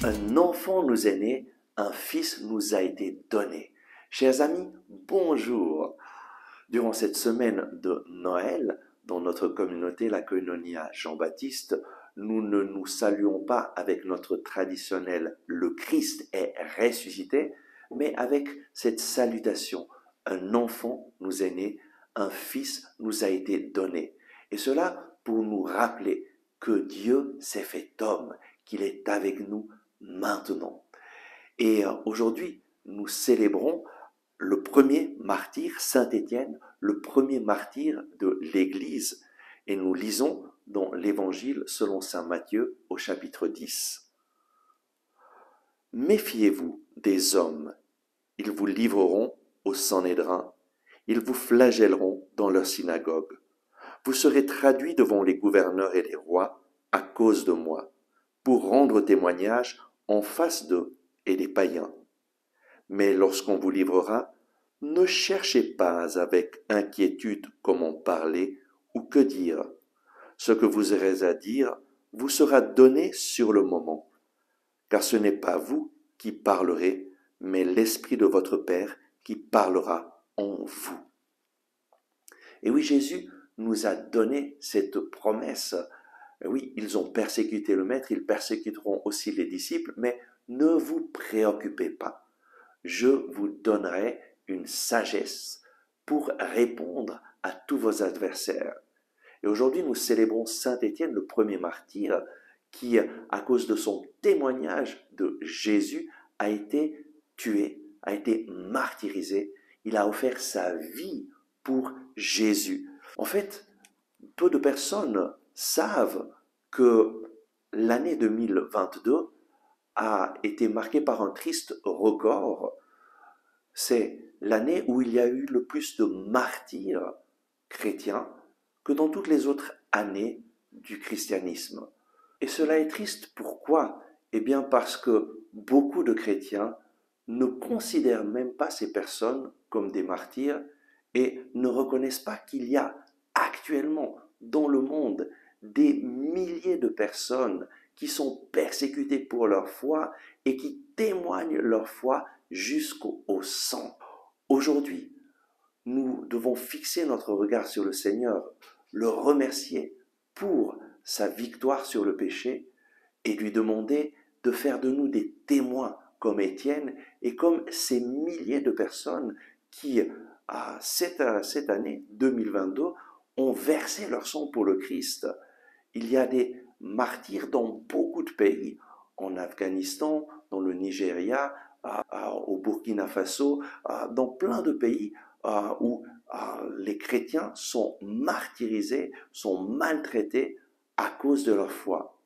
Un enfant nous est né, un fils nous a été donné. Chers amis, bonjour. Durant cette semaine de Noël, dans notre communauté, la Koinonia Jean-Baptiste, nous ne nous saluons pas avec notre traditionnel « le Christ est ressuscité », mais avec cette salutation « un enfant nous est né, un fils nous a été donné ». Et cela pour nous rappeler que Dieu s'est fait homme, qu'il est avec nous maintenant. Et aujourd'hui, nous célébrons le premier martyr, Saint Étienne, le premier martyr de l'Église. Et nous lisons dans l'Évangile selon saint Matthieu au chapitre 10. Méfiez-vous des hommes, ils vous livreront au Sanhédrin, ils vous flagelleront dans leur synagogue. Vous serez traduits devant les gouverneurs et les rois à cause de moi, pour rendre témoignage en face d'eux et des païens. Mais lorsqu'on vous livrera, ne cherchez pas avec inquiétude comment parler ou que dire. Ce que vous aurez à dire vous sera donné sur le moment, car ce n'est pas vous qui parlerez, mais l'Esprit de votre Père qui parlera en vous. Et oui, Jésus nous a donné cette promesse. Oui, ils ont persécuté le Maître, ils persécuteront aussi les disciples, mais ne vous préoccupez pas. Je vous donnerai une sagesse pour répondre à tous vos adversaires. Et aujourd'hui, nous célébrons Saint Étienne, le premier martyr, qui, à cause de son témoignage de Jésus, a été tué, a été martyrisé. Il a offert sa vie pour Jésus. En fait, peu de personnes savent que l'année 2022 a été marquée par un triste record. C'est l'année où il y a eu le plus de martyrs chrétiens que dans toutes les autres années du christianisme. Et cela est triste, pourquoi? Eh bien parce que beaucoup de chrétiens ne considèrent même pas ces personnes comme des martyrs et ne reconnaissent pas qu'il y a actuellement dans le monde des milliers de personnes qui sont persécutées pour leur foi et qui témoignent leur foi jusqu'au sang. Aujourd'hui, nous devons fixer notre regard sur le Seigneur, le remercier pour sa victoire sur le péché et lui demander de faire de nous des témoins comme Étienne et comme ces milliers de personnes qui, cette année 2022, ont versé leur sang pour le Christ. Il y a des martyrs dans beaucoup de pays, en Afghanistan, dans le Nigeria, au Burkina Faso, dans plein de pays où les chrétiens sont martyrisés, sont maltraités à cause de leur foi.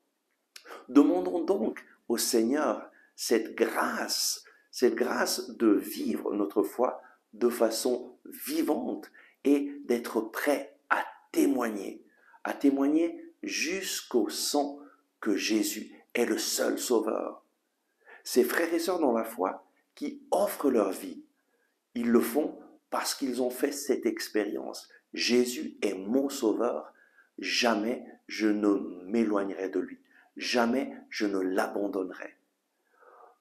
Demandons donc au Seigneur cette grâce de vivre notre foi de façon vivante et d'être prêt à témoigner jusqu'au sang que Jésus est le seul sauveur. Ces frères et sœurs dans la foi qui offrent leur vie, ils le font parce qu'ils ont fait cette expérience. Jésus est mon sauveur, jamais je ne m'éloignerai de lui, jamais je ne l'abandonnerai.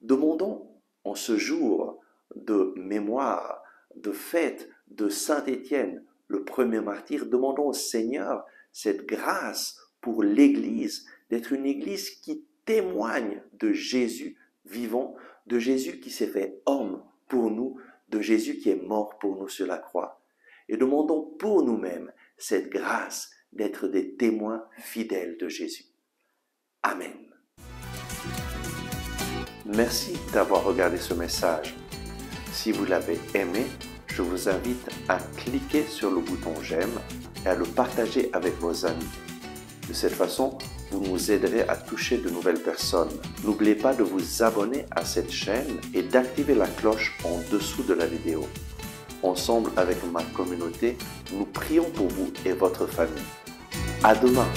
Demandons en ce jour de mémoire, de fête de Saint Étienne, le premier martyr, demandons au Seigneur cette grâce pour l'Église, d'être une Église qui témoigne de Jésus vivant, de Jésus qui s'est fait homme pour nous, de Jésus qui est mort pour nous sur la croix. Et demandons pour nous-mêmes cette grâce d'être des témoins fidèles de Jésus. Amen. Merci d'avoir regardé ce message. Si vous l'avez aimé, je vous invite à cliquer sur le bouton j'aime et à le partager avec vos amis. De cette façon, vous nous aiderez à toucher de nouvelles personnes. N'oubliez pas de vous abonner à cette chaîne et d'activer la cloche en dessous de la vidéo. Ensemble avec ma communauté, nous prions pour vous et votre famille. À demain!